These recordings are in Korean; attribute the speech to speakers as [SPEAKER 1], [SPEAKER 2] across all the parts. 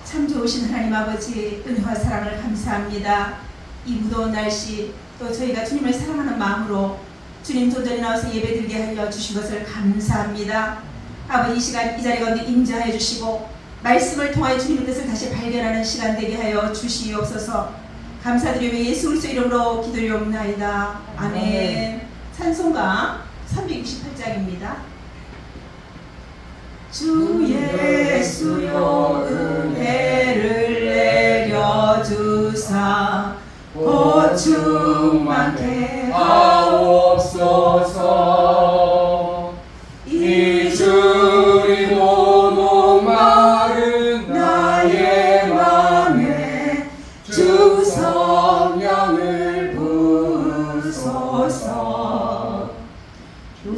[SPEAKER 1] 참 좋으신 하나님 아버지, 은혜와 사랑을 감사합니다. 이 무더운 날씨 또 저희가 주님을 사랑하는 마음으로 주님 존전에 나와서 예배드리게 하여 주신 것을 감사합니다. 아버지, 이 시간 이 자리 가운데 임재하여 주시고 말씀을 통하여 주님의 뜻을 다시 발견하는 시간 되게 하여 주시옵소서. 감사드리며 예수 그리스도 이름으로 기도리옵나이다. 아멘. 찬송가 368장입니다. 주 예수여 은혜를 내려주사 보충 많게
[SPEAKER 2] 하옵소서. 잊으리고 목마른 나의 맘에 주 성령을 부으소서.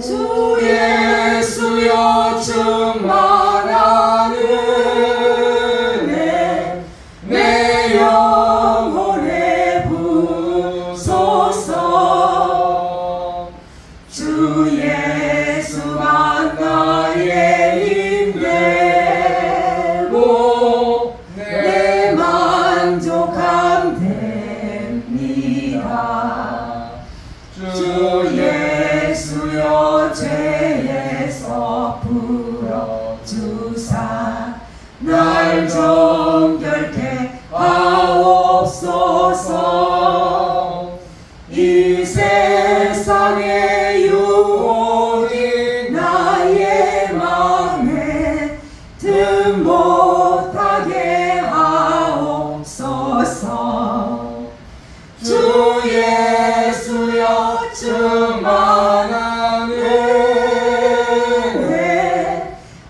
[SPEAKER 2] 주 예수여 충만한 은혜 내 영혼에 부소서. 주 예수만 나의 힘되고 내 만족함 됩니다. 주 예수여 죄에서 풀어주사 날 정결케 하옵소서. 이 세상의 유혹이 나의 맘에 틈 못하게 하옵소서. 주 예수여 충만한 은혜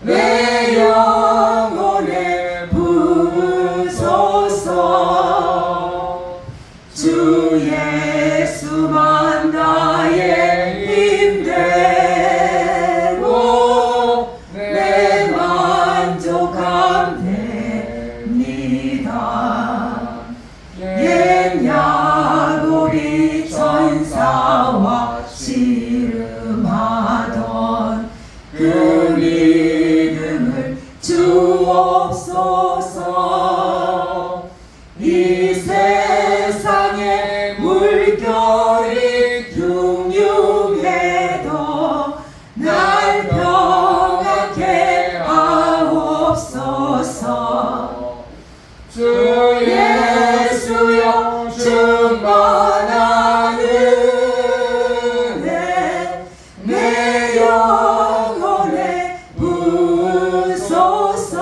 [SPEAKER 2] 내 영혼에 부으소서. 주 예수만 나의 힘되고 내 만족함 됩니다. 옛 야곱이 천사와 씨름하던 그 믿음을 주옵소서. 이 세상의 물결이 흉흉해도 날 평안케 하옵소서. 주 예수여 충만한 은혜 내 영혼에 부으소서.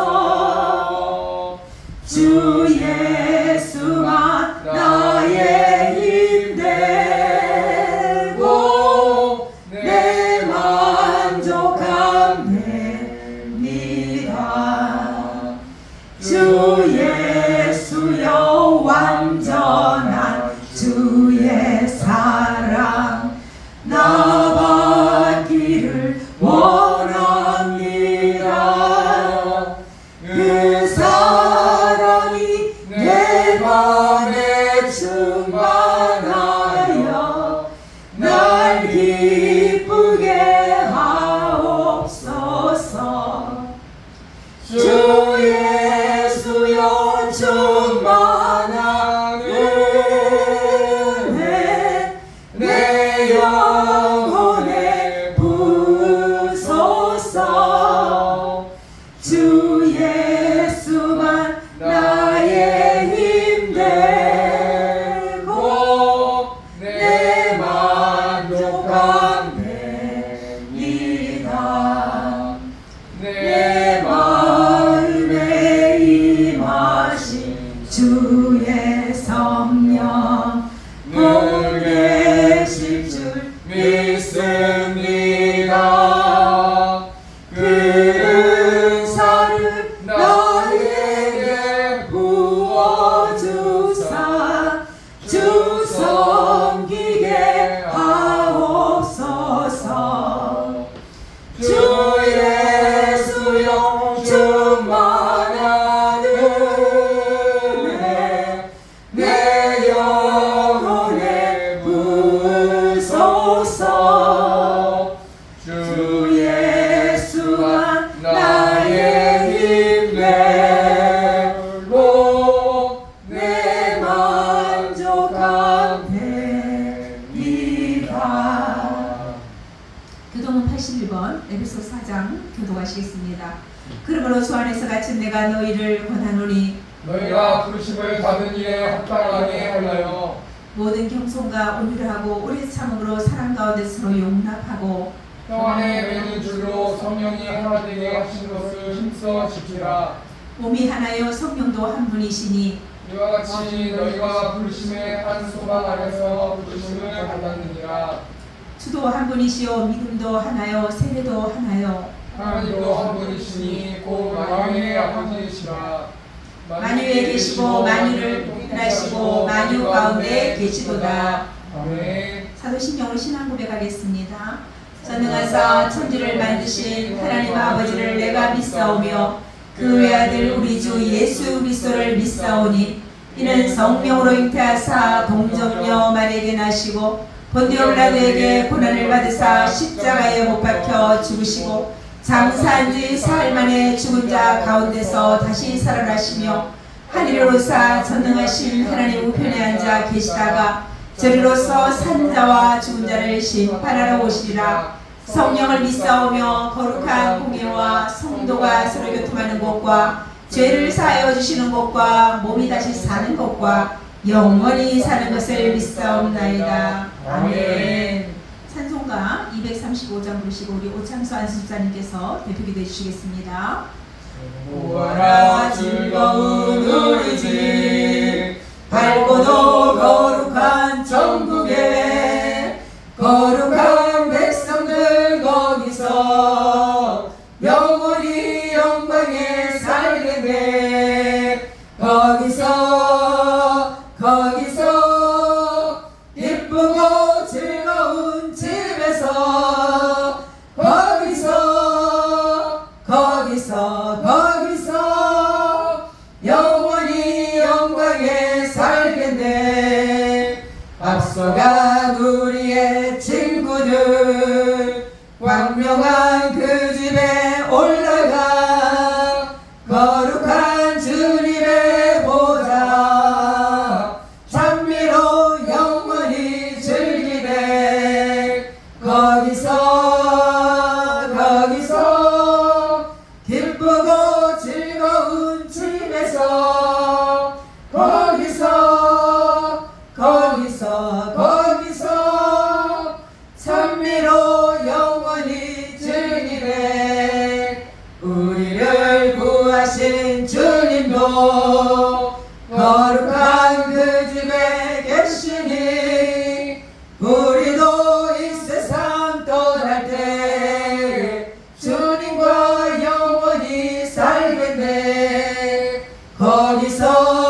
[SPEAKER 2] 주 예수만 나의 힘되고 내 만족함 됩니다. 주 예수여 완전한 주의 사랑 나 받기를 원합니다. 그 사랑이 내 맘에 충만하여 날 기쁘게 하옵소서. 주 예수여 충만한 은혜 내 영혼에 부으소서. 주 예수만 나의 힘되고 내 만족함 됩니다. 내 마음에 임하신 주의 성령 늘 계실 줄
[SPEAKER 1] 81번 에베소 4장 교독하시겠습니다. 그러므로 주 안에서 갇힌 내가 너희를 권하노니
[SPEAKER 2] 너희가 부르심을 받은 일에 합당하게 하려여
[SPEAKER 1] 모든 겸손과 온유하고 오래 참음으로 사랑 가운데 서로 용납하고
[SPEAKER 2] 평안에 매는 줄로 성령이 하나 되게 하신 것을 힘써 지키라.
[SPEAKER 1] 몸이 하나요 성령도 한 분이시니
[SPEAKER 2] 이와 같이 너희가 부르심의 한 소망 안에서 부르심을 받았느니라.
[SPEAKER 1] 주도 한 분이시요 믿음도 하나요 세례도 하나요
[SPEAKER 2] 하나님도 한 분이시니 곧 만유의 아버지이시라.
[SPEAKER 1] 만유에 계시고 만유를 통일하시고 만유 가운데 계시도다.
[SPEAKER 2] 아멘.
[SPEAKER 1] 사도신경으로 신앙 고백하겠습니다. 전능하사 천지를 만드신 하나님 아버지를 내가 믿사오며 그 외아들 우리 주 예수 그리스도를 믿사오니 이는 성령으로 잉태하사 동정녀 마리에게 나시고 본디오 빌라도에게 고난을 받으사 십자가에 못 박혀 죽으시고 장사한 지 사흘 만에 죽은 자 가운데서 다시 살아나시며 하늘로사 전능하신 하나님 우편에 앉아 계시다가 저리로서 산 자와 죽은 자를 심판하러 오시리라. 성령을 믿사오며 거룩한 공예와 성도가 서로 교통하는 것과 죄를 사하여 주시는 것과 몸이 다시 사는 것과 영원히 사는 것을 믿사옵나이다. 아멘. 찬송가 235장 부르시고 우리 오창수 안수집사님께서 대표기도 해주시겠습니다.
[SPEAKER 2] 오라 즐거운 우리 집
[SPEAKER 1] 밝고도 거룩한 천국에 거룩한 백성들 거기서 영원히 영광에 살겠네. 거기서 기쁘고 즐거운 집에서 거기서 영원히 영광에 살겠네. 앞서간 우리의 친구들 광명한 그 집에 올라가 거룩한 주님의 보좌 찬미로 영원히 즐기네. 거기서 기쁘고 즐거운 집에서 거기서 찬미로 영원히 즐기네. 우리를 구하신 주님도 거룩한 그 집에 계시니 우리도 이 세상 떠날 때 주님과 영원히 살겠네. 거기서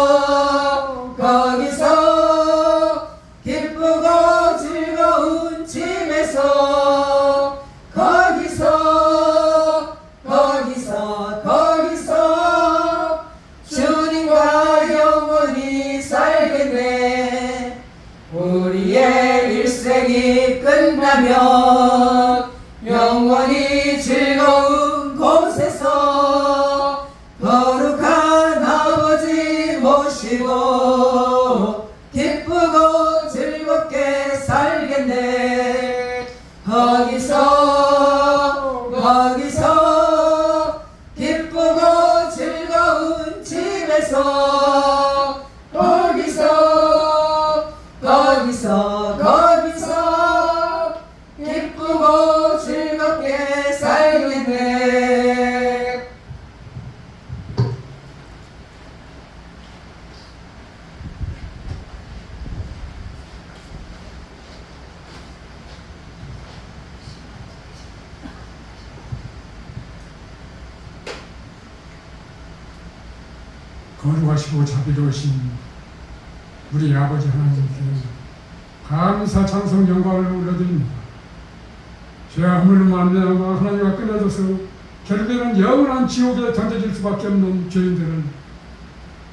[SPEAKER 1] 기쁘고 즐거운 집에서 거기서 주님과 영원히 살겠네. 우리의 일생이 끝나면 영원히 즐거운 곳에서 거룩한 아버지 모시고 기쁘고 즐겁게 살겠네. 거기서 기쁘고 즐거운 집에서 거기서 기쁘고 즐겁게 살겠네.
[SPEAKER 3] 거룩하시고 자비로우신 우리 아버지 하나님께 감사 찬송 영광을 올려드립니다. 죄악물로 말미암아 하나님과 끊어져서 결국에는 영원한 지옥에 던져질 수밖에 없는 죄인들은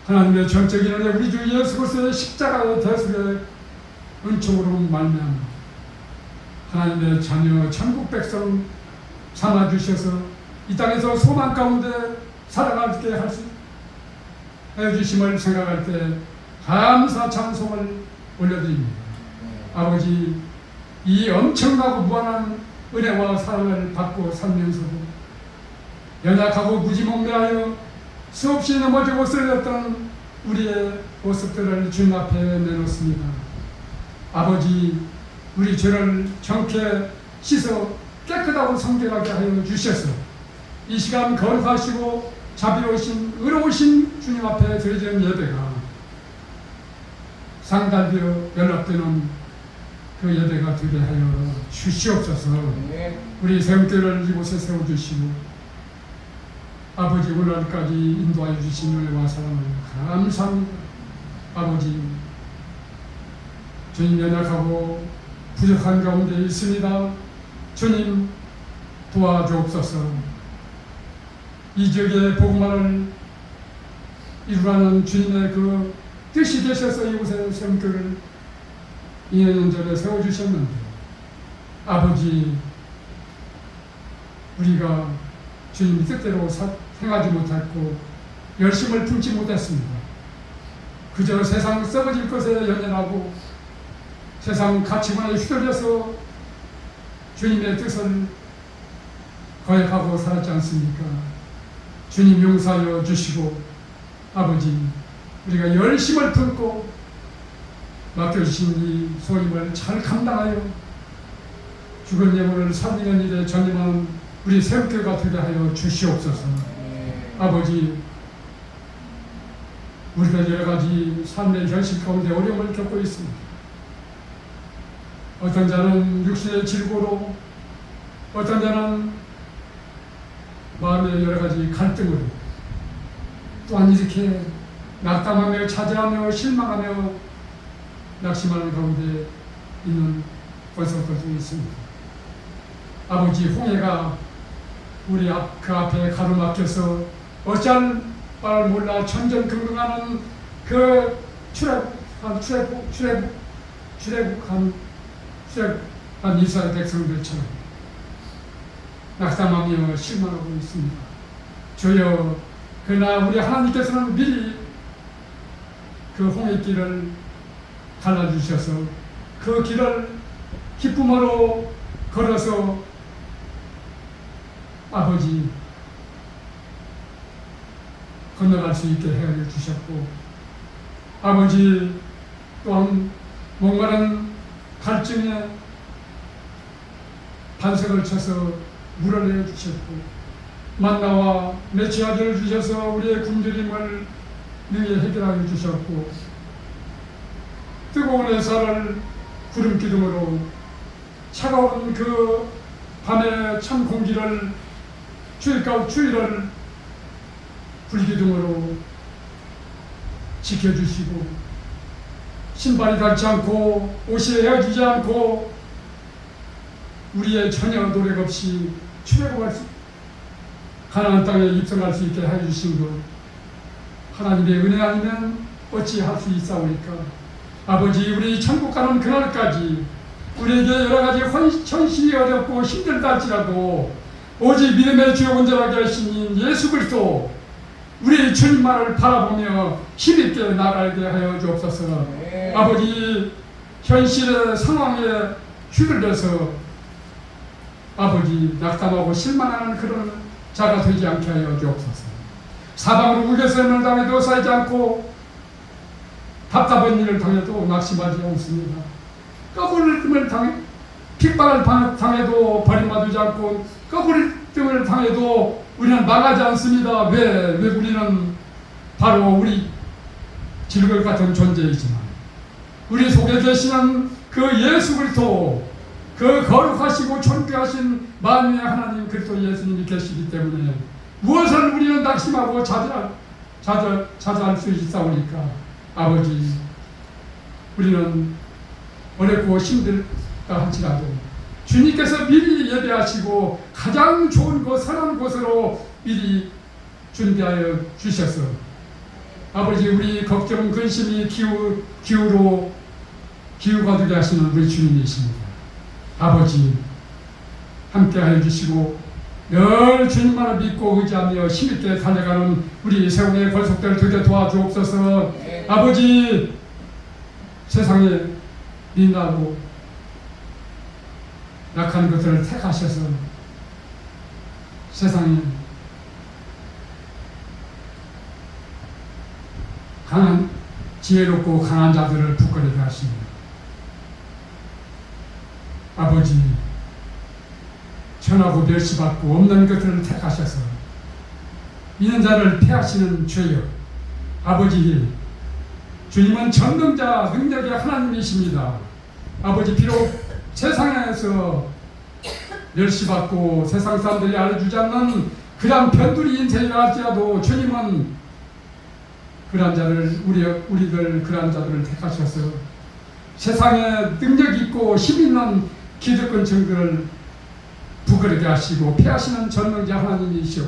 [SPEAKER 3] 하나님의 전적인 은혜 우리 주 예수 그리스도의 십자가의 대속의 은총으로 말미암아 하나님의 자녀 천국 백성 삼아주셔서 이 땅에서 소망 가운데 살아가게 할 수 해주심을 생각할 때 감사 찬송을 올려드립니다. 아버지, 이 엄청나고 무한한 은혜와 사랑을 받고 살면서도 연약하고 무지몽매하여 수없이 넘어지고 쓰러졌던 우리의 모습들을 주님 앞에 내놓습니다. 아버지, 우리 죄를 정케 씻어 깨끗하고 성결하게 하여 주셔서 이 시간 거룩하시고 자비로우신 의로우신 주님 앞에 드려지는 예배가 상달되어 연락되는 그 예배가 되게 하여 주시옵소서. 우리 세움교회를 이곳에 세워주시고 아버지 오늘까지 인도하여 주신 은혜와 사랑을 감사합니다. 아버지, 주님 연약하고 부족한 가운데 있습니다. 주님 도와주옵소서. 이 지역의 복음화를 이루라는 주님의 그 뜻이 되셔서 이곳에 세움교회를 2년 전에 세워주셨는데 아버지, 우리가 주님 뜻대로 행하지 못했고 열심을 품지 못했습니다. 그저 세상 썩어질 것에 연연하고 세상 가치관에 휘둘려서 주님의 뜻을 거역하고 살았지 않습니까? 주님 용서하여 주시고 아버지, 우리가 열심을 품고 맡겨주신 이 소임을 잘 감당하여 죽은 영혼을 살리는 일에 전념하는 우리 세움교회가 되게 하여 주시옵소서. 아버지, 우리가 여러 가지 삶의 현실 가운데 어려움을 겪고 있습니다. 어떤 자는 육신의 질고로, 어떤 자는 마음의 여러 가지 갈등으로, 또한 이렇게 낙담하며 차지하며 실망하며 낙심하는 가운데 있는 권속들도 있습니다. 아버지, 홍해가 우리 그 앞에 가로막혀서 어찌할 바를 몰라 천전긍긍하는 그 출애굽한 이스라엘 백성들처럼 낙담하며 실망하고 있습니다. 주여, 그러나 우리 하나님께서는 미리 그 홍해길을 갈라주셔서 그 길을 기쁨으로 걸어서 아버지 건너갈 수 있게 해 주셨고, 아버지 또한 목마른 갈증에 반석을 쳐서 물을 내어 주셨고, 만나와 메추라기를 주셔서 우리의 굶주림을 능히 해결하여 주셨고, 뜨거운 햇살을 구름 기둥으로 차가운 그 밤의 찬 공기를 추위를 불기둥으로 지켜주시고, 신발이 닳지 않고 옷이 헤어지지 않고 우리의 전혀 노력 없이 출애굽할 수, 가나안 땅에 입성할 수 있게 해주신 것, 하나님의 은혜 아니면 어찌 할 수 있사오니까. 아버지, 우리 천국 가는 그날까지 우리에게 여러 가지 현실이 어렵고 힘들다 할지라도 오직 믿음의 주요 온전하게 하신 예수 그리스도 우리 주님만을 바라보며 힘있게 나가게 하여 주옵소서. 아버지, 현실의 상황에 휘둘려서 아버지 낙담하고 실망하는 그런 자가 되지 않게 하여 주옵소서. 사방으로 우겨서는 당해도 쌓이지 않고 답답한 일을 당해도 낙심하지 않습니다. 꺼부림을 핍박을 당해도 버림받지 않고 꺼부림을 당해도 우리는 망하지 않습니다. 왜 우리는 바로 우리 질것 같은 존재이지만 우리 속에 계시는 그 예수 그리스도, 그 거룩하시고 존귀하신 만유의 하나님 그리스도 예수님이 계시기 때문에 무엇을 우리는 낙심하고 자제할 수 있사오니까. 아버지, 우리는 어렵고 힘들다 할지라도 주님께서 미리 예배하시고 가장 좋은 곳, 선한 곳으로 미리 준비하여 주셔서 아버지, 우리 걱정, 근심이 기후가 되게 하시는 우리 주님이십니다. 아버지, 함께하여 주시고 늘 주님만을 믿고 의지하며 힘있게 달려가는 우리 세움의 권속들 되게 도와주옵소서. 아버지, 세상에 민나고 약한 것들을 택하셔서 세상에 강한 지혜롭고 강한 자들을 부끄러게 하십니다. 아버지, 천하고 멸시받고 없는 것들을 택하셔서 있는 자를 패하시는 죄여, 아버지, 주님은 전능자 능력의 하나님이십니다. 아버지, 비록 세상에서 멸시받고 세상 사람들이 알아주지 않는 그런 변두리 인생이라 할지라도 주님은 그런 자를 우리들 그런 자들을 택하셔서 세상에 능력 있고 힘 있는 기득권층들을 부끄럽게 하시고 패하시는 전능자 하나님이시오.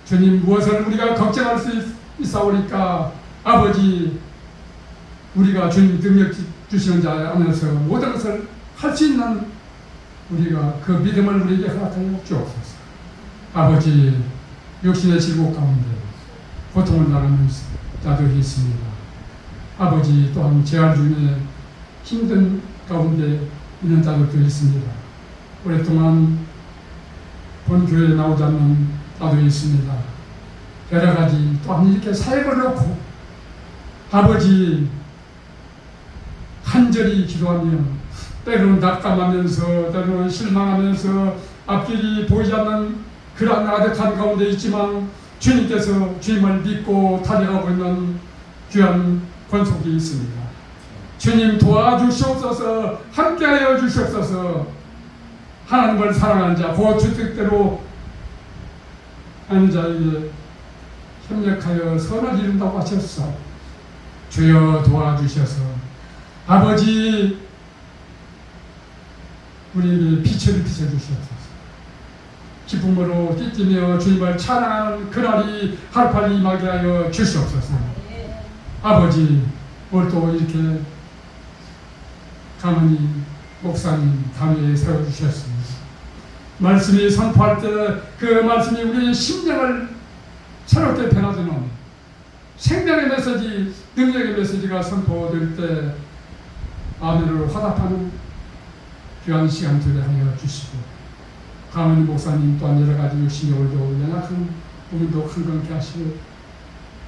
[SPEAKER 3] 주님, 무엇을 우리가 걱정할 수 있사오니까 아버지, 우리가 주님 능력 주시는 자 안에서 모든 것을 할 수 있는 우리가 그 믿음을 우리에게 허락하여 주옵소서. 아버지, 육신의 질곡 가운데 고통을 당하는 자들이 있습니다. 아버지, 또한 재활 중에 힘든 가운데 있는 자들도 있습니다. 오랫동안 본 교회에 나오지 않는 자도 있습니다. 여러 가지 또한 이렇게 사역을 놓고 아버지 간절히 기도하며 때로는 낙담하면서 때로는 실망하면서 앞길이 보이지 않는 그런 아득한 가운데 있지만 주님께서 주님을 믿고 달려가고 있는 귀한 권속이 있습니다. 주님 도와주시옵소서. 함께하여 주시옵소서. 하나님을 사랑하는 자, 그 주택대로 하는 자에게 협력하여 선을 이룬다고 하셨어. 주여 도와주셔서 아버지, 우리에게 빛을 비춰주시옵소서. 기쁨으로 뛰뛰며 주님을 찬양하는 그날이 하루빨리 임하게 하여 주시옵소서. 아버지, 오늘 또 이렇게 가만히 목사님 담에 세워주셨습니다. 말씀이 선포할 때 그 말씀이 우리의 심령을 새롭게 변화주는 생명의 메시지, 능력의 메시지가 선포될 때 아멘으로 화답하는 귀한 시간 되게 하여 주시고, 가만히 목사님 또한 여러 가지 욕심을 도 연약한 부분도 건강케 하시고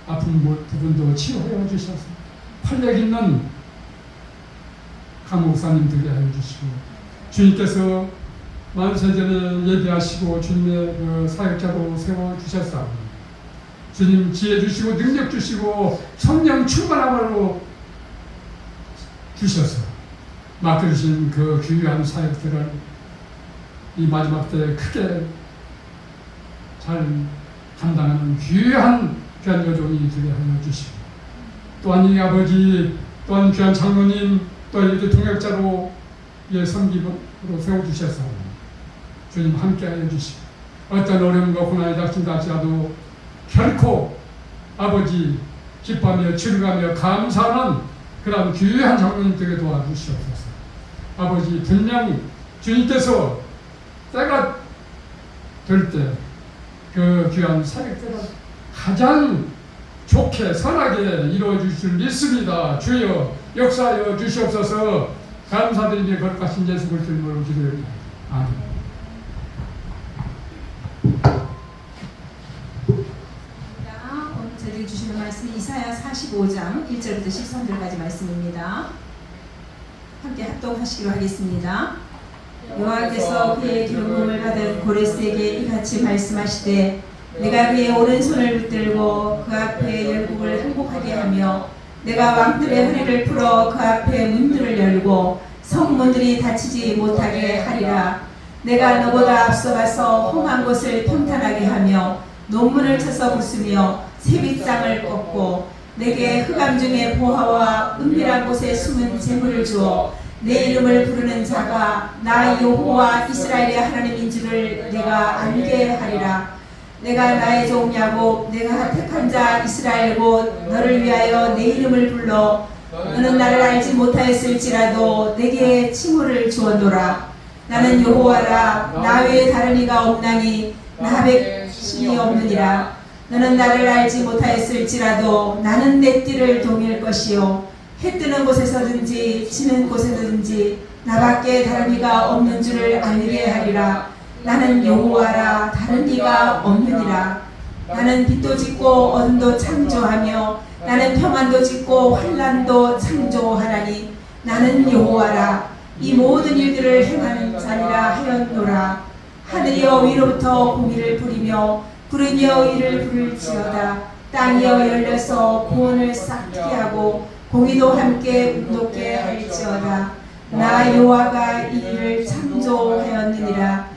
[SPEAKER 3] 아픈 부분도 치유하여 주셔서 활력 있는 강 목사님 되게 하여 주시고, 주님께서 만세전에 예비하시고 주님의 그 사역자로 세워주셨사오니 주님 지혜 주시고 능력 주시고 성령 충만함으로 주셔서 맡겨주신 그 귀한 사역들을 이 마지막 때 크게 잘 감당하는 귀한 여종이 되게 하여 주시고, 또한 이 아버지, 또한 귀한 장로님, 또 이렇게 동역자로 섬김으로 세워주셨사오니 주님 함께하여 주시고, 어떤 어려움과 고난이 닥친다 할지라도 결코 아버지 기뻐하며 즐거워하며 감사하는 그런 귀한 장로님 되게 도와주시옵소서. 아버지, 분명히 주님께서 때가 될 때 그 귀한 사역들을 가장 좋게 선하게 이루어질 줄 믿습니다. 주여 역사하여 주시옵소서. 감사드리며 거룩하신 예수 그리스도 이름으로 기도합니다. 아멘.
[SPEAKER 1] 오늘 저에게 주시는 말씀이 이사야 45장 1절부터 13절까지 말씀입니다. 함께 합독하시기로 하겠습니다. 여호와께서 그의 기름부음을 받은 고레스에게 이같이 말씀하시되, 내가 그의 오른손을 붙들고 그 앞에 열국을 항복하게 하며 내가 왕들의 허리를 풀어 그 앞에 문들을 열고 성문들이 닫히지 못하게 하리라. 내가 너보다 앞서가서 험한 곳을 평탄하게 하며 논문을 쳐서 부수며 새빗장을 꺾고 내게 흑암 중에 보화와 은밀한 곳에 숨은 재물을 주어 내 이름을 부르는 자가 나 여호와 이스라엘의 하나님인 줄을 내가 알게 하리라. 내가 나의 종 야곱, 내가 택한 자 이스라엘 곧 너를 위하여 내 이름을 불러 너는 나를 알지 못하였을지라도 내게 칭호를 주었노라. 나는 여호와라, 나 외에 다른 이가 없나니 나 백신이 없느니라. 너는 나를 알지 못하였을지라도 나는 내 띠를 동일 것이요 해 뜨는 곳에서든지 지는 곳에서든지 나밖에 다른 이가 없는 줄을 알게 하리라. 나는 여호와라 다른 이가 없느니라. 나는 빛도 짓고 어둠도 창조하며 나는 평안도 짓고 환난도 창조하나니 나는 여호와라. 이 모든 일들을 행하는 자니라 하였노라. 하늘이여 위로부터 공의를 부리며 구름이여 이를 부를지어다. 땅이여 열려서 구원을 싹트게 하고 공의도 함께 운동케 할지어다. 나 여호와가 이 일을 창조하였느니라.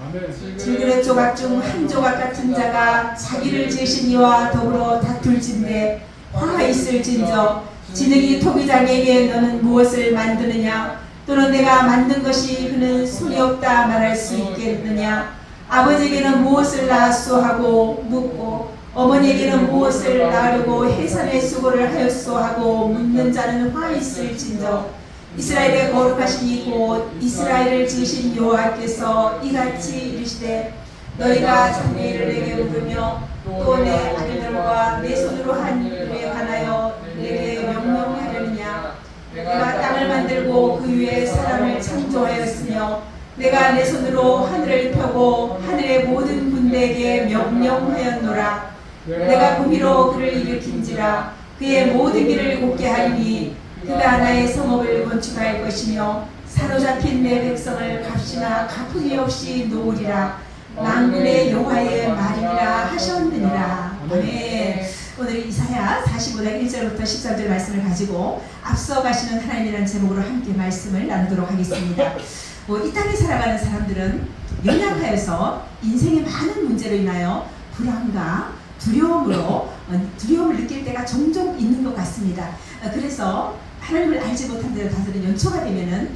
[SPEAKER 1] 질그릇 조각 중 한 조각 같은 자가 자기를 지으신 이와 더불어 다툴진대 화가 있을진저 지능이 토기장에게 너는 무엇을 만드느냐 또는 내가 만든 것이 그는 손이 없다 말할 수 있겠느냐. 아버지에게는 무엇을 낳았소 하고 묻고 어머니에게는 무엇을 낳으려고 해산의 수고를 하였소 하고 묻는 자는 화 있을진저 이스라엘의 거룩하신 이곳 이스라엘을 지으신 여호와께서 이같이 이르시되 너희가 장래일을 내게 물으며 또 내 아들들과 내 손으로 한 일에 관하여 내게 명령하려느냐. 내가 땅을 만들고 그 위에 사람을 창조하였으며 내가 내 손으로 하늘을 펴고 하늘의 모든 군대에게 명령하였노라. 내가 공의로 그를 일으킨지라. 그의 모든 길을 곱게 하리니 그가 나의 성읍을 건축할 것이며 사로잡힌 내 백성을 값이나 갚음이 없이 놓으리라. 만군의 여호와의 말이라 하셨느니라. 아멘. 오늘 이사야 45장 1절부터 13절 말씀을 가지고 앞서 가시는 하나님이라는 제목으로 함께 말씀을 나누도록 하겠습니다. 이 땅에 살아가는 사람들은 연약하여서 인생의 많은 문제로 인하여 불안과 두려움을 느낄 때가 종종 있는 것 같습니다. 그래서 하나님을 알지 못한 자들은 연초가 되면은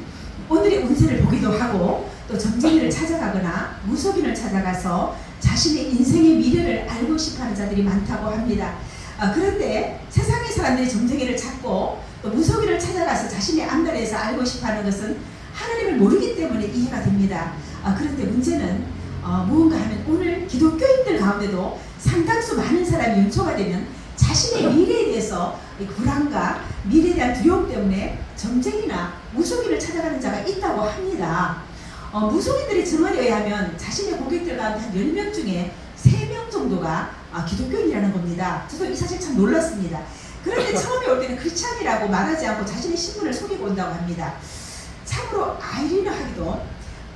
[SPEAKER 1] 오늘의 운세를 보기도 하고 또 점쟁이를 찾아가거나 무속인을 찾아가서 자신의 인생의 미래를 알고 싶어하는 자들이 많다고 합니다. 그런데 세상의 사람들이 점쟁이를 찾고 또 무속인을 찾아가서 자신의 앞날에서 알고 싶어하는 것은 하나님을 모르기 때문에 이해가 됩니다. 그런데 문제는 무언가 하면 오늘 기독교인들 가운데도 상당수 많은 사람이 연초가 되면 자신의 미래에 대해서 불안과 미래에 대한 두려움 때문에 점쟁이나 무속인을 찾아가는 자가 있다고 합니다. 무속인들의 증언에 의하면 자신의 고객들 가운데 한 10명 중에 3명 정도가 기독교인이라는 겁니다. 저도 이 사실 참 놀랐습니다. 그런데 처음에 올 때는 크리스찬이라고 말하지 않고 자신의 신분을 속이고 온다고 합니다. 참으로 아이러니 하기도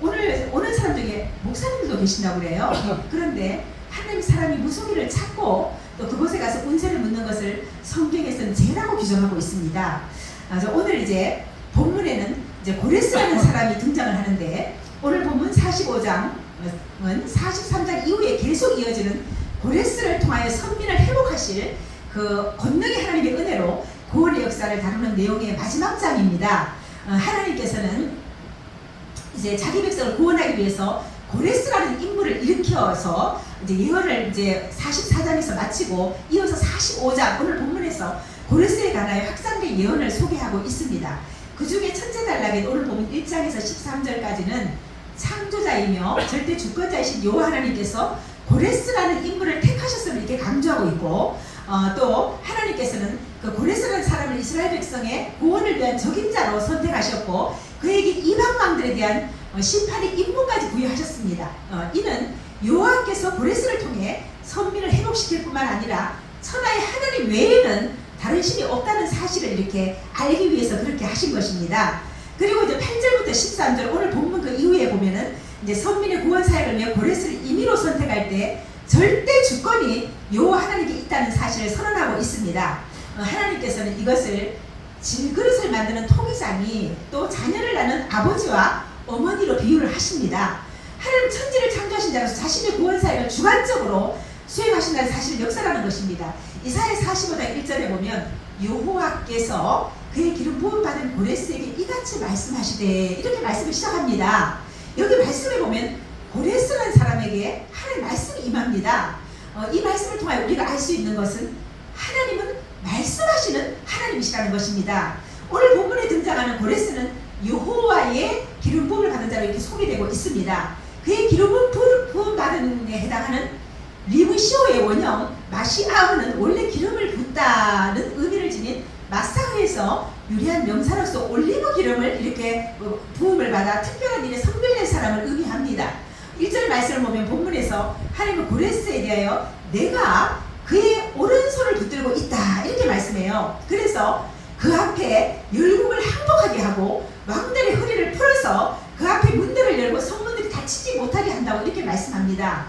[SPEAKER 1] 오늘 오는 사람 중에 목사님들도 계신다고 그래요. 그런데 하나님 사람이 무속인을 찾고 또 그곳에 가서 운세를 묻는 것을 성경에서는 죄라고 규정하고 있습니다. 오늘 이제 본문에는 이제 고레스라는 사람이 등장을 하는데 오늘 본문 45장은 43장 이후에 계속 이어지는 고레스를 통하여 선민을 회복하실 그 권능의 하나님의 은혜로 구원의 역사를 다루는 내용의 마지막 장입니다. 하나님께서는 이제 자기 백성을 구원하기 위해서 고레스라는 인물을 일으켜서 이제 예언을 이제 44장에서 마치고 이어서 45장 오늘 본문에서 고레스에 관하여 확장된 예언을 소개하고 있습니다. 그 중에 첫째 단락에 오늘 보면 1장에서 13절까지는 창조자이며 절대 주권자이신 여호와 하나님께서 고레스라는 인물을 택하셨음을 이렇게 강조하고 있고 또 하나님께서는 그 고레스라는 사람을 이스라엘 백성의 구원을 위한 적임자로 선택하셨고 그에게 이방 왕들에 대한 심판의 임무까지 부여하셨습니다. 이는 여호와께서 고레스를 통해 선민을 회복시킬 뿐만 아니라 천하의 하나님 외에는 다른 신이 없다는 사실을 이렇게 알기 위해서 그렇게 하신 것입니다. 그리고 이제 8절부터 13절 오늘 본문 그 이후에 보면은 이제 선민의 구원 사역을 위해 고레스를 임의로 선택할 때 절대 주권이 여호와 하나님께 있다는 사실을 선언하고 있습니다. 하나님께서는 이것을 질그릇을 만드는 토기장이 또 자녀를 낳는 아버지와 어머니로 비유를 하십니다. 하나님 천지를 창조하신 자로서 자신의 구원 사역을 주관적으로 수행하신다는 사실을 역설하는 것입니다. 이사야 45장 1절에 보면 여호와께서 그의 기름 부음 받은 고레스에게 이같이 말씀하시되 이렇게 말씀을 시작합니다. 여기 말씀에 보면 고레스라는 사람에게 하나님의 말씀이 임합니다. 이 말씀을 통하여 우리가 알 수 있는 것은 하나님은 말씀하시는 하나님이시라는 것입니다. 오늘 본문에 등장하는 고레스는 여호와의 기름 부음을 받은 자로 이렇게 소개되고 있습니다. 그의 기름 부음 받은 데 해당하는 리브시오의 원형 마시아흐는 원래 기름을 붓다는 의미를 지닌 마사흐에서 유리한 명사로서 올리브 기름을 이렇게 부음을 받아 특별한 일에 성별된 사람을 의미합니다. 1절 말씀을 보면 본문에서 하나님은 고레스에 대하여 내가 그의 오른손을 붙들고 있다 이렇게 말씀해요. 그래서 그 앞에 열국을 항복하게 하고 왕들의 허리를 풀어서 그 앞에 문들을 열고 성문들이 닫히지 못하게 한다고 이렇게 말씀합니다.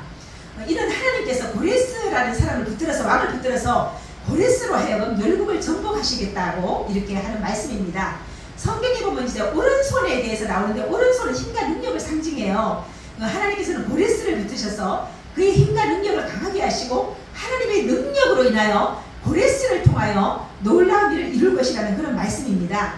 [SPEAKER 1] 이는 하나님께서 고레스라는 사람을 붙들어서 왕을 붙들어서 고레스로 하여금 열국을 정복하시겠다고 이렇게 하는 말씀입니다. 성경에 보면 이제 오른손에 대해서 나오는데 오른손은 힘과 능력을 상징해요. 하나님께서는 고레스를 붙으셔서 그의 힘과 능력을 강하게 하시고 하나님의 능력으로 인하여 고레스를 통하여 놀라운 일을 이룰 것이라는 그런 말씀입니다.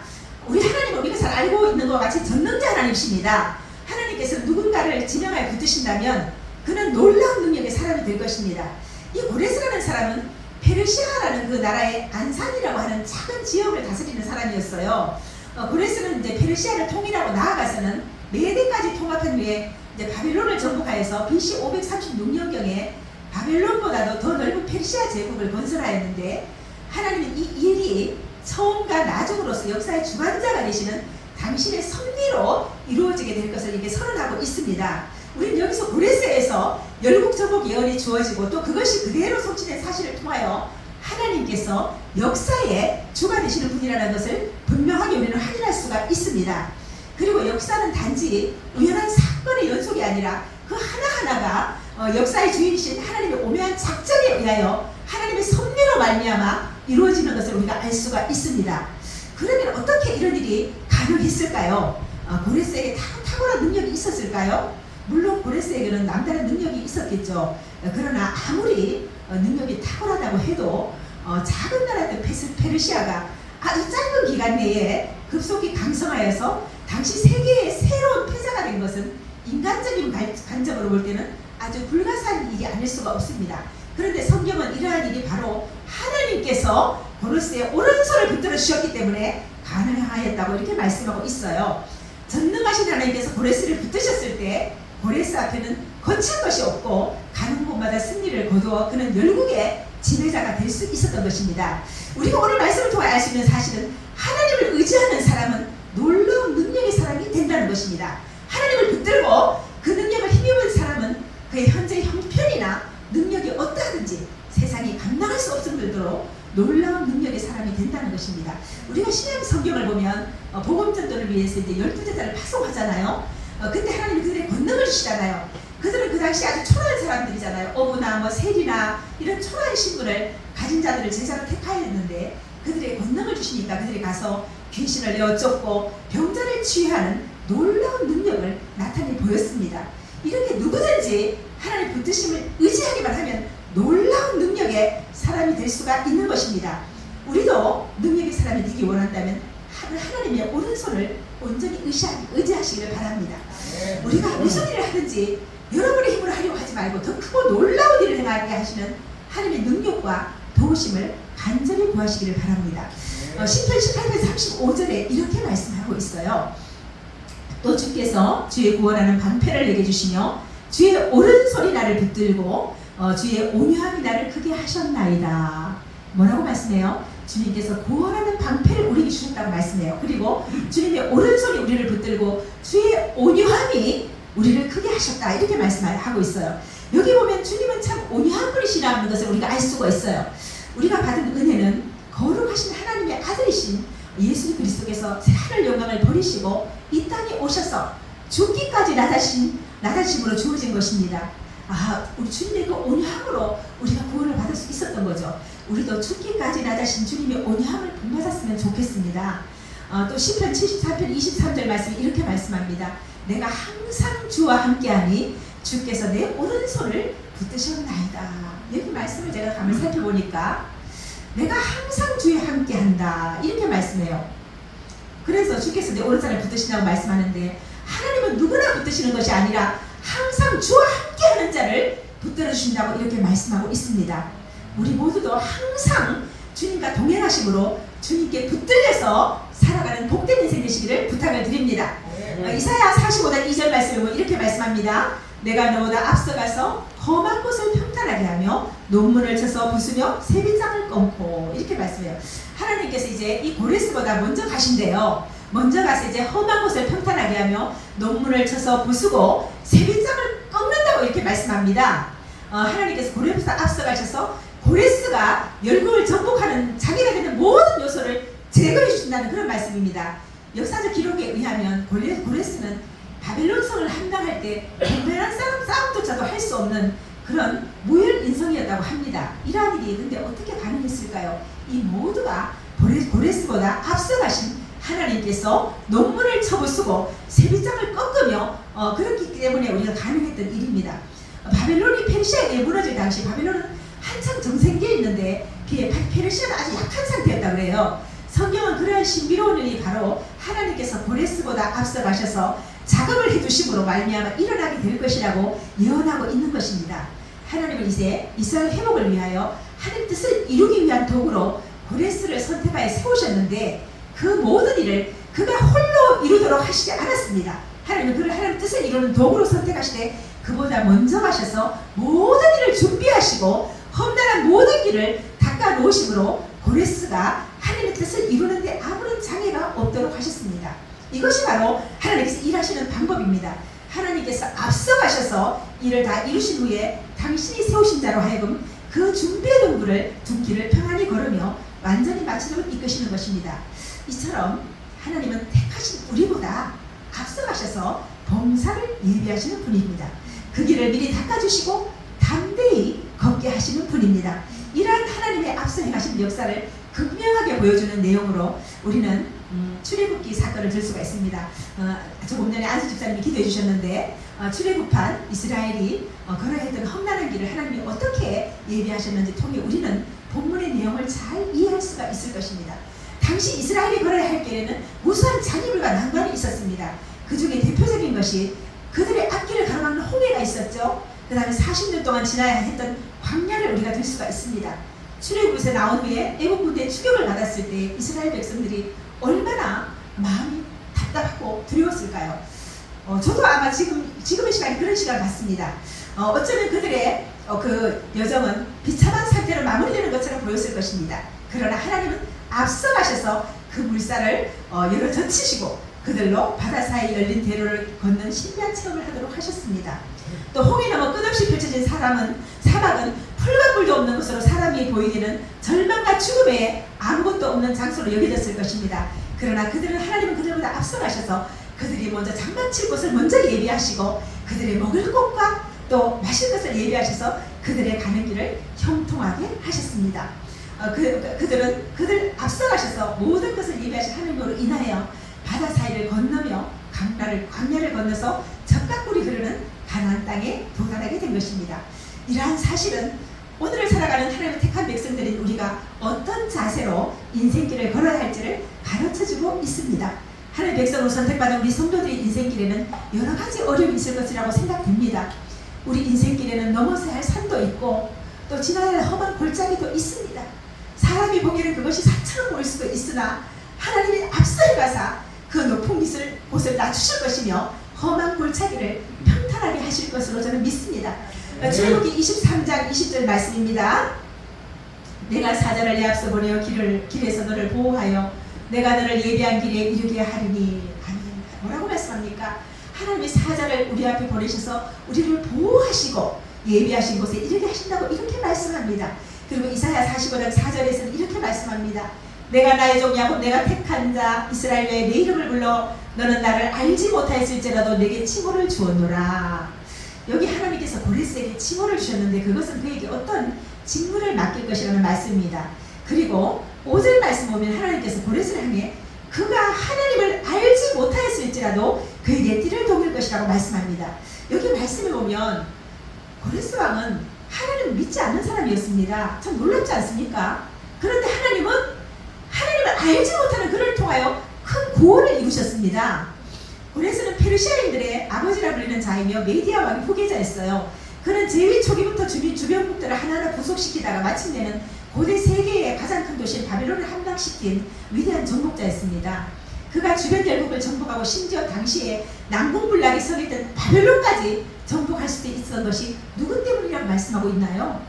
[SPEAKER 1] 우리 하나님은 우리가 잘 알고 있는 것과 같이 전능자 하나님이십니다. 하나님께서 누군가를 지명하여 붙으신다면 그는 놀라운 능력의 사람이 될 것입니다. 이 고레스라는 사람은 페르시아라는 그 나라의 안산이라고 하는 작은 지역을 다스리는 사람이었어요. 고레스는 이제 페르시아를 통일하고 나아가서는 메대까지 통합한 후에 이제 바벨론을 정복하여서 BC 536년경에 바벨론보다도 더 넓은 페르시아 제국을 건설하였는데 하나님은 이 일이 처음과 나중으로서 역사의 주관자가 되시는 당신의 섭리로 이루어지게 될 것을 이게 선언하고 있습니다. 우리는 여기서 고레스에서 열국 정복 예언이 주어지고 또 그것이 그대로 성취된 사실을 통하여 하나님께서 역사의 주가 되시는 분이라는 것을 분명하게 우리는 확인할 수가 있습니다. 그리고 역사는 단지 우연한 사건의 연속이 아니라 그 하나하나가 역사의 주인이신 하나님의 오묘한 작정에 의하여 하나님의 섭리로 말미암아 이루어지는 것을 우리가 알 수가 있습니다. 그러면 어떻게 이런 일이 가능했을까요? 고레스에게 탁월한 능력이 있었을까요? 물론 고레스에게는 남다른 능력이 있었겠죠. 그러나 아무리 능력이 탁월하다고 해도 작은 나라였던 페르시아가 아주 짧은 기간 내에 급속히 강성하여서 당시 세계의 새로운 패자가 된 것은 인간적인 관점으로 볼 때는 아주 불가사한 일이 아닐 수가 없습니다. 그런데 성경은 이러한 일이 바로 하나님께서 고레스의 오른손을 붙들어 주셨기 때문에 가능하였다고 이렇게 말씀하고 있어요. 전능하신 하나님께서 고레스를 붙드셨을 때 고레스 앞에는 거칠 것이 없고 가는 곳마다 승리를 거두어 그는 열국의 지배자가 될 수 있었던 것입니다. 우리가 오늘 말씀을 통해 알 수 있는 사실은 하나님을 의지하는 사람은 놀라운 능력의 사람이 된다는 것입니다. 하나님을 붙들고 그 능력을 힘입은 사람은 그의 현재 형편이나 능력이 어떠하든지 세상이 감당할 수 없을 정도로 놀라운 능력의 사람이 된다는 것입니다. 우리가 신약 성경을 보면 복음 전도를 위해서 이제 12제자를 파송하잖아요. 그때 하나님이 그들의 권능을 주시잖아요. 그들은 그 당시 아주 초라한 사람들이잖아요. 어부나 뭐 세리나 이런 초라한 신분을 가진 자들을 제자로 택하였는데 그들의 권능을 주시니까 그들이 가서 귀신을 내어 쫓고 병자를 치유하는 놀라운 능력을 나타내 보였습니다. 이렇게 누구든지 하나님 붙드심을 의지하기만 하면 놀라운 능력의 사람이 될 수가 있는 것입니다. 우리도 능력의 사람이 되기 원한다면 하나님의 오른손을 온전히 의지하시기를 바랍니다. 우리가 무슨 일을 하든지 여러분의 힘으로 하려고 하지 말고 더 크고 놀라운 일을 행하게 하시는 하나님의 능력과 도우심을 간절히 구하시기를 바랍니다. 시편 18편 35절에 이렇게 말씀하고 있어요. 또 주께서 주의 구원하는 방패를 내게 주시며 주의 오른손이 나를 붙들고 주의 온유함이 나를 크게 하셨나이다. 뭐라고 말씀해요? 주님께서 구원하는 방패를 우리에게 주셨다고 말씀해요. 그리고 주님의 오른손이 우리를 붙들고 주의 온유함이 우리를 크게 하셨다 이렇게 말씀하고 있어요. 여기 보면 주님은 참 온유한 분이시라는 것을 우리가 알 수가 있어요. 우리가 받은 은혜는 거룩하신 하나님의 아들이신 예수 그리스도께서 하늘 영광을 버리시고 이 땅에 오셔서 죽기까지 나다심으로 주어진 것입니다. 우리 주님의 그 온유함으로 우리가 구원을 받을 수 있었던 거죠. 우리도 죽기까지 나다신 주님의 온유함을 본받았으면 좋겠습니다. 또 시편 74편 23절 말씀이 이렇게 말씀합니다. 내가 항상 주와 함께하니 주께서 내 오른손을 붙드셨나이다. 여기 말씀을 제가 가만히 살펴보니까 내가 항상 주와 함께한다 이렇게 말씀해요. 그래서 주께서 내 오른손을 붙드신다고 말씀하는데 하나님은 누구나 붙드시는 것이 아니라 항상 주와 함께하는 자를 붙들어 주신다고 이렇게 말씀하고 있습니다. 우리 모두도 항상 주님과 동행하심으로 주님께 붙들려서 살아가는 복된 인생 되시기를 부탁을 드립니다. 이사야 45장 2절 말씀에 보면 이렇게 말씀합니다. 내가 너보다 앞서가서 험한 곳을 평탄하게 하며 논문을 쳐서 부수며 세빗장을 끊고 이렇게 말씀해요. 하나님께서 이제 이 고레스보다 먼저 가신대요. 먼저 가서 이제 험한 곳을 평탄하게 하며 논문을 쳐서 부수고 세빗장을 꺾는다고 이렇게 말씀합니다. 하나님께서 고레스보다 앞서가셔서 고레스가 열국을 정복하는 자기가 되는 모든 요소를 제거해 주신다는 그런 말씀입니다. 역사적 기록에 의하면 고레스는 바벨론 성을 함락할 때 정면한 싸움조차도 할 수 없는 그런 무혈 인성이었다고 합니다. 이러한 일이 근데 어떻게 가능했을까요? 이 모두가 고레스보다 앞서가신 하나님께서 논문을 쳐부수고 세빗장을 꺾으며 그렇기 때문에 우리가 가능했던 일입니다. 바벨론이 페르시아에 무너질 당시 바벨론은 한참 정생기에 있는데 페르시아는 아주 약한 상태였다고 그래요. 성경은 그러한 신비로운 일이 바로 하나님께서 고레스보다 앞서가셔서 작업을 해주심으로 말미암아 일어나게 될 것이라고 예언하고 있는 것입니다. 하나님은 이제 이스라엘 회복을 위하여 하나님 뜻을 이루기 위한 도구로 고레스를 선택하여 세우셨는데 그 모든 일을 그가 홀로 이루도록 하시지 않았습니다. 하나님은 그를 하나님 뜻을 이루는 도구로 선택하시되 그보다 먼저 가셔서 모든 일을 준비하시고 험난한 모든 길을 닦아 놓으심으로 고레스가 하나님의 뜻을 이루는데 아무런 장애가 없도록 하셨습니다. 이것이 바로 하나님께서 일하시는 방법입니다. 하나님께서 앞서가셔서 일을 다 이루신 후에 당신이 세우신 자로 하여금 그 준비의 동굴을 두 길을 평안히 걸으며 완전히 마치도록 이끄시는 것입니다. 이처럼 하나님은 택하신 우리보다 앞서가셔서 봉사를 예비하시는 분입니다. 그 길을 미리 닦아주시고 담대히 걷게 하시는 분입니다. 이러한 하나님의 앞서 행하신 역사를 극명하게 보여주는 내용으로 우리는 출애굽기 사건을 들 수가 있습니다. 조금 전에 안수 집사님이 기도해 주셨는데 출애굽한 이스라엘이 걸어야 했던 험난한 길을 하나님이 어떻게 예비하셨는지 통해 우리는 본문의 내용을 잘 이해할 수가 있을 것입니다. 당시 이스라엘이 걸어야 할 길에는 무수한 잔이물과 난관이 있었습니다. 그 중에 대표적인 것이 그들의 앞길을 가로막는 홍해가 있었죠. 그 다음에 40년 동안 지나야 했던 광야를 우리가 들 수가 있습니다. 출애굽에서 나온 후에 애국 군대의 추격을 받았을 때 이스라엘 백성들이 얼마나 마음이 답답하고 두려웠을까요? 저도 아마 지금의 시간이 그런 시간 같습니다. 어쩌면 그들의 그 여정은 비참한 상태로 마무리되는 것처럼 보였을 것입니다. 그러나 하나님은 앞서가셔서 그 물살을 열어 젖히시고 그들로 바다 사이 열린 대로를 걷는 신비한 체험을 하도록 하셨습니다. 또 홍해 넘어 끝없이 펼쳐진 사막은 풀과 물도 없는 곳으로 사람이 보이기는 절망과 죽음에 아무것도 없는 장소로 여겨졌을 것입니다. 그러나 하나님은 그들보다 앞서가셔서 그들이 먼저 장막칠 곳을 먼저 예비하시고 그들의 먹을 것과 또 마실 것을 예비하셔서 그들의 가는 길을 형통하게 하셨습니다. 그들 앞서가셔서 모든 것을 예비하신 하나님으로 인하여 바다 사이를 건너며 광야를 건너서 적각꿀이 흐르는 가나안 땅에 도달하게 된 것입니다. 이러한 사실은 오늘을 살아가는 하나님의 택한 백성들인 우리가 어떤 자세로 인생길을 걸어야 할지를 가르쳐주고 있습니다. 하나님의 백성으로 선택받은 우리 성도들의 인생길에는 여러 가지 어려움이 있을 것이라고 생각됩니다. 우리 인생길에는 넘어서야 할 산도 있고 또 지나야 할 험한 골짜기도 있습니다. 사람이 보기에는 그것이 산처럼 보일 수도 있으나 하나님이 앞서 가사 그 높은 곳을 낮추실 것이며 험한 골짜기를 평탄하게 하실 것으로 저는 믿습니다. 출애굽기 23장 20절 말씀입니다. 내가 사자를 내 앞서 보내어 길에서 너를 보호하여 내가 너를 예비한 길에 이르게 하리니. 아멘. 뭐라고 말씀합니까? 하나님이 사자를 우리 앞에 보내셔서 우리를 보호하시고 예비하신 곳에 이르게 하신다고 이렇게 말씀합니다. 그리고 이사야 45장 4절에서는 이렇게 말씀합니다. 내가 나의 종 야곱 내가 택한 자 이스라엘의 내 이름을 불러 너는 나를 알지 못하였을지라도 내게 칭호를 주었노라. 여기 하나님께서 고레스에게 칭호를 주셨는데 그것은 그에게 어떤 직무를 맡길 것이라는 말씀입니다. 그리고 5절 말씀 보면 하나님께서 고레스를 향해 그가 하나님을 알지 못하였을지라도 그에게 띠를 동일 것이라고 말씀합니다. 여기 말씀을 보면 고레스 왕은 하나님을 믿지 않는 사람이었습니다. 참 놀랍지 않습니까? 그런데 하나님을 알지 못하는 그를 통하여 큰 구원을 이루셨습니다. 고레스는 페르시아인들의 아버지라 불리는 자이며 메디아 왕의 후계자였어요. 그는 제위 초기부터 주변국들을 하나하나 부속시키다가 마침내는 고대 세계의 가장 큰 도시인 바벨론을 함락시킨 위대한 정복자였습니다. 그가 주변 열국을 정복하고 심지어 당시에 난공불락이 서있던 바벨론까지 정복할 수도 있었던 것이 누구 때문이라고 말씀하고 있나요?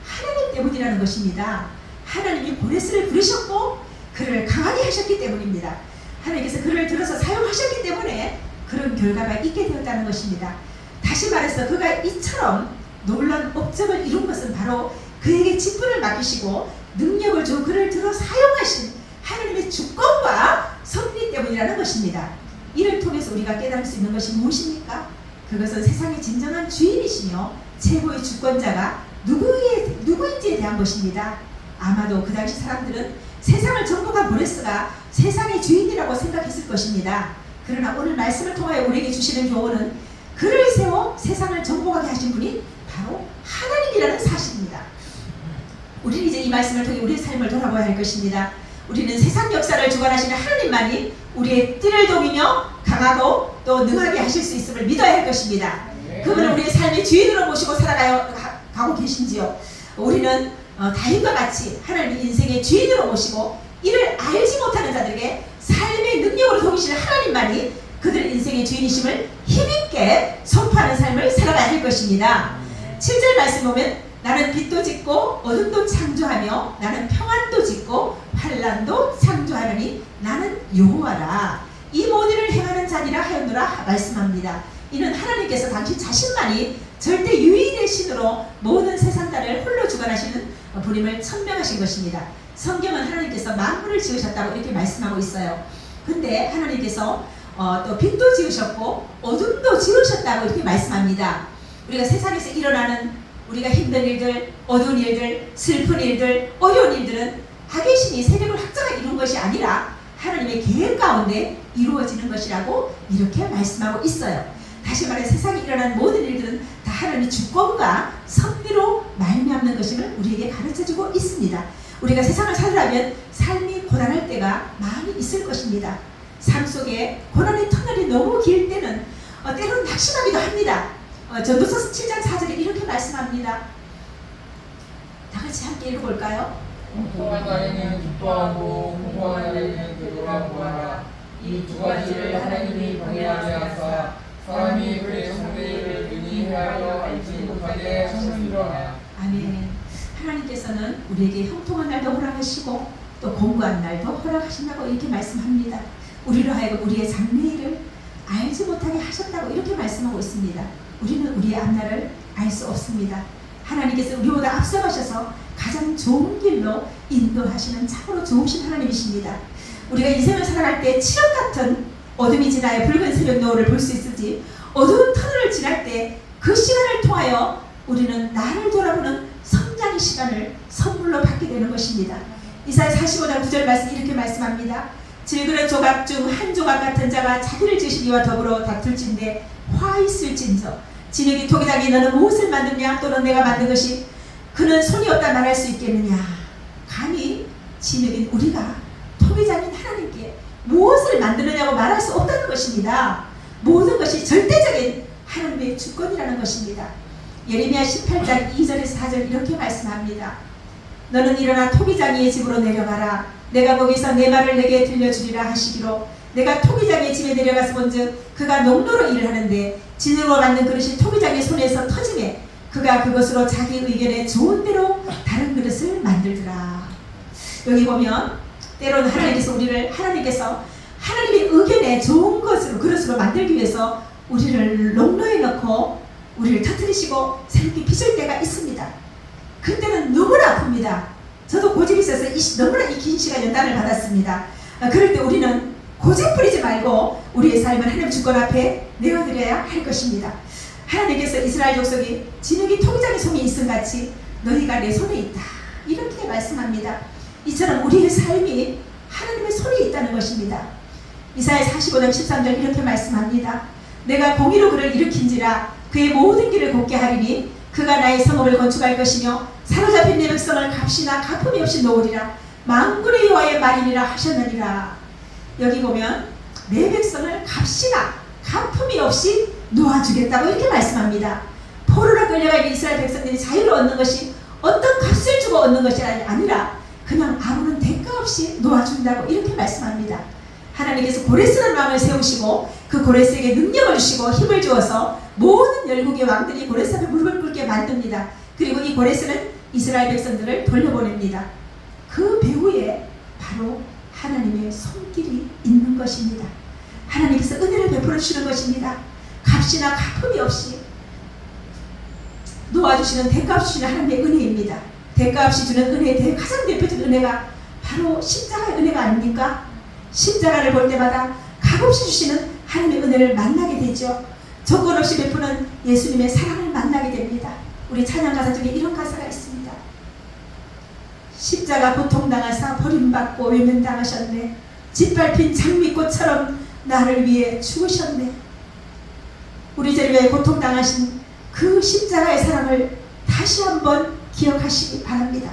[SPEAKER 1] 하나님 때문이라는 것입니다. 하나님이 보레스를 부르셨고 그를 강하게 하셨기 때문입니다. 하나님께서 그를 들어서 사용하셨기 때문에 그런 결과가 있게 되었다는 것입니다. 다시 말해서 그가 이처럼 놀라운 업적을 이룬 것은 바로 그에게 직분을 맡기시고 능력을 줘 그를 들어 사용하신 하나님의 주권과 섭리 때문이라는 것입니다. 이를 통해서 우리가 깨달을 수 있는 것이 무엇입니까? 그것은 세상의 진정한 주인이시며 최고의 주권자가 누구인지에 대한 것입니다. 아마도 그 당시 사람들은 세상을 정복한 보레스가 세상의 주인이라고 생각했을 것입니다. 그러나 오늘 말씀을 통하여 우리에게 주시는 교훈은 그를 세워 세상을 정복하게 하신 분이 바로 하나님이라는 사실입니다. 우리는 이제 이 말씀을 통해 우리의 삶을 돌아봐야 할 것입니다. 우리는 세상 역사를 주관하시는 하나님만이 우리의 띠를 돕이며 강하고 또 능하게 하실 수 있음을 믿어야 할 것입니다. 그분을 우리의 삶의 주인으로 모시고 살아가고 계신지요? 우리는 다윗과 같이 하나님의 인생의 주인으로 모시고 이를 알지 못하는 자들에게 삶의 능력으로 돕이시는 하나님만이 그들 인생의 주인이심을 힘있게 선포하는 삶을 살아가야 할 것입니다. 7절 말씀 보면 나는 빛도 짓고 어둠도 창조하며 나는 평안도 짓고 환난도 창조하느니 나는 여호와라. 이 모든 일을 행하는 자니라 하였노라 말씀합니다. 이는 하나님께서 당신 자신만이 절대 유일의 신으로 모든 세상단을 홀로 주관하시는 분임을 천명하신 것입니다. 성경은 하나님께서 만물을 지으셨다고 이렇게 말씀하고 있어요. 근데 하나님께서 또 빛도 지으셨고 어둠도 지으셨다고 이렇게 말씀합니다. 우리가 세상에서 일어나는 우리가 힘든 일들, 어두운 일들, 슬픈 일들, 어려운 일들은 악의 신이 세력을 확장하게 이룬 것이 아니라 하나님의 계획 가운데 이루어지는 것이라고 이렇게 말씀하고 있어요. 다시 말해 세상에 일어나는 모든 일들은 다 하나님의 주권과 섭리로 말미암는 것임을 우리에게 가르쳐주고 있습니다. 우리가 세상을 살아가면 삶이 고단할 때가 많이 있을 것입니다. 삶 속에 고난의 터널이 너무 길 때는 때로는 낙심하기도 합니다. 전도서 7장 4절에 이렇게 말씀합니다. 다 같이 함께 읽어볼까요?
[SPEAKER 2] 공평한 날에는 기뻐하고 공평한 날에는 되돌아보아라. 이 두 가지를 하나님이 병행하게 하사 사람이 그의 성례를 능히 헤아려 알지 못하게 하시느니라.
[SPEAKER 1] 아멘. 하나님께서는 우리에게 형통한 날도 허락하시고 또 공고한 날도 허락하신다고 이렇게 말씀합니다. 우리로 하여금 우리의 장래일을 알지 못하게 하셨다고 이렇게 말씀하고 있습니다. 우리는 우리의 앞날을 알 수 없습니다. 하나님께서 우리보다 앞서가셔서 가장 좋은 길로 인도하시는 참으로 좋으신 하나님이십니다. 우리가 인생을 살아갈 때 칠흑 같은 어둠이 지나야 붉은 새벽 노을을 볼 수 있을지 어두운 터널을 지날 때 그 시간을 통하여 우리는 나를 돌아보는 성장의 시간을 선물로 받게 되는 것입니다. 이사야 45장 9절 말씀 이렇게 말씀합니다. 질그릇 조각 중 한 조각 같은 자가 자기를 지으신 이와 더불어 다툴진대 화 있을진저 진흙이 토기장이 너는 무엇을 만드냐 또는 내가 만든 것이 그는 손이 없다 말할 수 있겠느냐. 감히 진흙인 우리가 토기장인 하나님께 무엇을 만드느냐고 말할 수 없다는 것입니다. 모든 것이 절대적인 하나님의 주권이라는 것입니다. 예레미야 18장 2절에서 4절 이렇게 말씀합니다. 너는 일어나 토기장이의 집으로 내려가라. 내가 거기서 내 말을 내게 들려주리라 하시기로 내가 토기장의 집에 내려가서 본즉 그가 농로로 일을 하는데 진으로 만든 그릇이 토기장의 손에서 터지매 그가 그것으로 자기 의견에 좋은 대로 다른 그릇을 만들더라. 여기 보면 때로는 하나님께서 하나님의 의견에 좋은 것으로 그릇으로 만들기 위해서 우리를 농로에 넣고 우리를 터뜨리시고 새롭게 빚을 때가 있습니다. 그때는 너무나 아픕니다. 저도 고집이 있어서 너무나 이 긴 시간 연단을 받았습니다. 그럴 때 우리는 고집 부리지 말고 우리의 삶을 하나님 주권 앞에 내어드려야 할 것입니다. 하나님께서 이스라엘 족속이 진흙이 토기장의 손에 있음같이 너희가 내 손에 있다 이렇게 말씀합니다. 이처럼 우리의 삶이 하나님의 손에 있다는 것입니다. 이사야 45장 13절 이렇게 말씀합니다. 내가 공의로 그를 일으킨지라 그의 모든 길을 곱게 하리니 그가 나의 성읍을 건축할 것이며 사로잡힌 내 백성을 값이나 갚음이 없이 놓으리라. 만군의 여호와의 말이니라 하셨느니라. 여기 보면 내 백성을 값이나 갚음이 없이 놓아주겠다고 이렇게 말씀합니다. 포로로 끌려가 있는 이스라엘 백성들이 자유를 얻는 것이 어떤 값을 주고 얻는 것이 아니라 그냥 아무런 대가 없이 놓아준다고 이렇게 말씀합니다. 하나님께서 고레스라는 왕을 세우시고 그 고레스에게 능력을 주시고 힘을 주어서 모든 열국의 왕들이 고레스 앞에 무릎을 꿇게 만듭니다. 그리고 이 고레스는 이스라엘 백성들을 돌려보냅니다. 그 배후에 바로 하나님의 손길이 있는 것입니다. 하나님께서 은혜를 베풀어 주시는 것입니다. 값이나 갚음이 없이 놓아주시는 대가 없이 주시는 하나님의 은혜입니다. 대가 없이 주는 은혜에 대해 가장 대표적인 은혜가 바로 십자가의 은혜가 아닙니까? 십자가를 볼 때마다 값없이 주시는 하나님의 은혜를 만나게 되죠. 조건 없이 베푸는 예수님의 사랑을 만나게 됩니다. 우리 찬양 가사 중에 이런 가사가 있습니다. 십자가 고통당하사 버림받고 외면당하셨네. 짓밟힌 장미꽃처럼 나를 위해 죽으셨네. 우리 죄를 위해 고통당하신 그 십자가의 사랑을 다시 한번 기억하시기 바랍니다.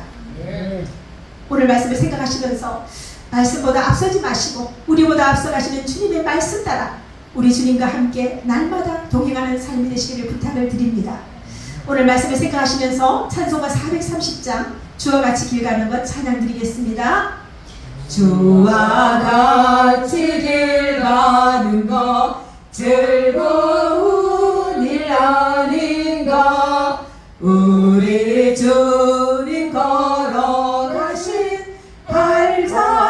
[SPEAKER 1] 오늘 말씀을 생각하시면서 말씀보다 앞서지 마시고 우리보다 앞서가시는 주님의 말씀 따라 우리 주님과 함께 날마다 동행하는 삶이 되시기를 부탁을 드립니다. 오늘 말씀을 생각하시면서 찬송가 430장 주와 같이 길 가는 것 찬양 드리겠습니다. 주와 같이 길 가는 것 즐거운 일 아닌가. 우리 주님 걸어가신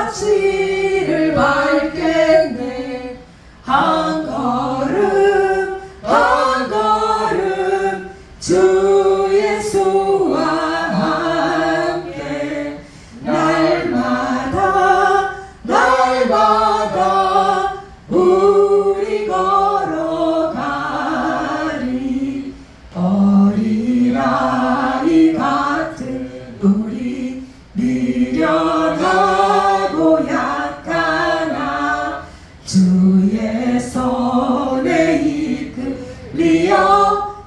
[SPEAKER 1] 발자취를 밟겠네. 한 걸음 한 걸음 주 예수와 함께 날마다 날마다 우리 걸어가리. 어린아이 같은 우리 미련하고 약하나 주의 손에 이끌리어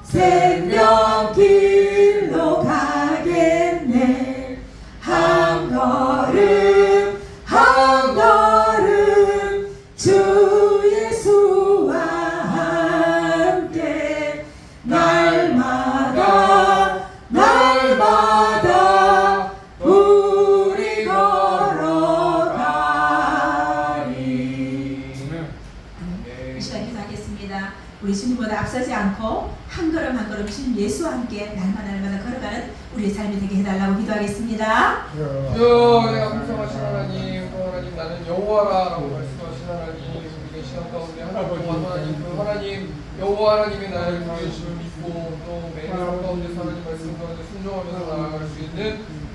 [SPEAKER 1] 생명길로 가겠네. 한 걸음 한 걸음 주 예수와 함께 날마다 날마다 우리 걸어가리. 이 시간 기도하겠습니다. 우리 주님보다 앞서지 않고 한 걸음 한 걸음 주님 예수와 함께 날마다 날마다 걸어가는 우리의 삶이 되게 해달라고 기도하겠습니다.
[SPEAKER 2] 내가 불쌍하신 하나님, 그 하나님 나는 여호와라라고 말씀하신 하나님, 우리의 시간 가운데 하나님 동안 하나님 그 하나님 여호와 하나님의 나를 구해주심을 믿고 또 매일 삶 가운데서 하나님 말씀 가운데 순종하면서 나아갈 수 있는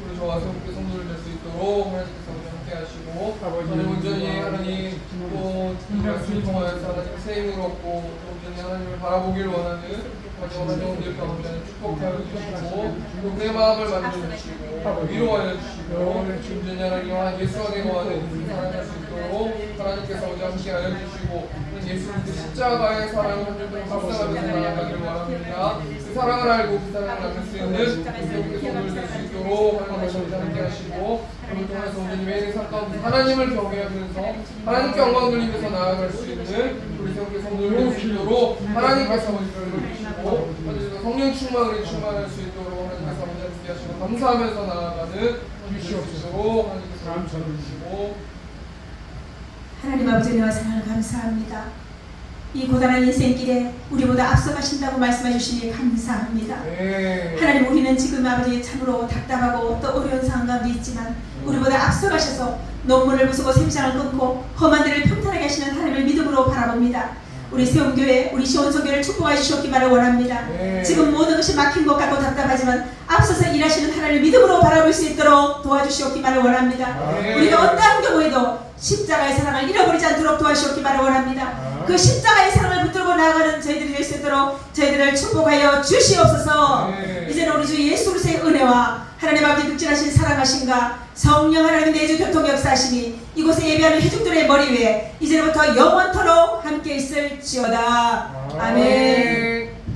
[SPEAKER 2] 우리 저와 성국의 성도를 될 수 있도록 하나님께서 우리 함께 하시고 저는 온전히 하나님 또 이 말씀을 통하여서 하나님 새 힘을 얻고 또 온전히 하나님을 바라보길 원하는 가정들 가운데 축복하여 주시고 또 내 마음을 만져주시고 위로하여 주시고 온전히 하나님과 예수와 대화하는 사랑할 수 있도록 하나님께서 오늘 함께 하여 주시고 예수님 그 십자가의 사랑을 한줄평 합성하면서 나아가길 원합니다. 그 사랑을 알고 그 사랑을 나눌 수 있는 우리 성도들 될 수 있도록 하나님께서 함께 하시고 그를 통해서 온전히 매일 삶 가운데 하나님을 경외하면서 하나님께 영광 돌리면서 나아갈 수 있는 우리 성도들 될 수 있도록 하나님께서 우리를 주시고 성령 충만으로 충만할 수 있도록 하나님께서 함께 하시고 감사하면서 나아가는 주시옵소서. 하나님께서 감사를 주시고
[SPEAKER 1] 하나님 아버지 은혜와 사랑을 감사합니다. 이 고단한 인생길에 우리보다 앞서가신다고 말씀해 주시니 감사합니다. 하나님 우리는 지금 아버지 참으로 답답하고 또 어려운 상황 가운데 있지만 우리보다 앞서가셔서 논문을 부수고 샘장을 끊고 험한 데를 평탄하게 하시는 하나님을 믿음으로 바라봅니다. 우리 세움교회, 우리 시온소교회를 축복해 주시옵기만을 원합니다. 지금 모든 것이 막힌 것 같고 답답하지만 앞서서 일하시는 하나님을 믿음으로 바라볼 수 있도록 도와주시옵기만을 원합니다. 우리가 어떠한 경우에도 십자가의 사랑을 잃어버리지 않도록 도와주시옵기만을 원합니다. 그 십자가의 사랑을 붙들고 나아가는 저희들이 될 수 있도록 저희들을 축복하여 주시옵소서. 이제는 우리 주 예수 그리스도의 은혜와 하나님 아버지 극진하신 사랑하신가 성령 하나님의 내주 교통 역사하심이 이곳에 예배하는 회중들의 머리 위에 이제부터 영원토록 함께 있을지어다. 아멘.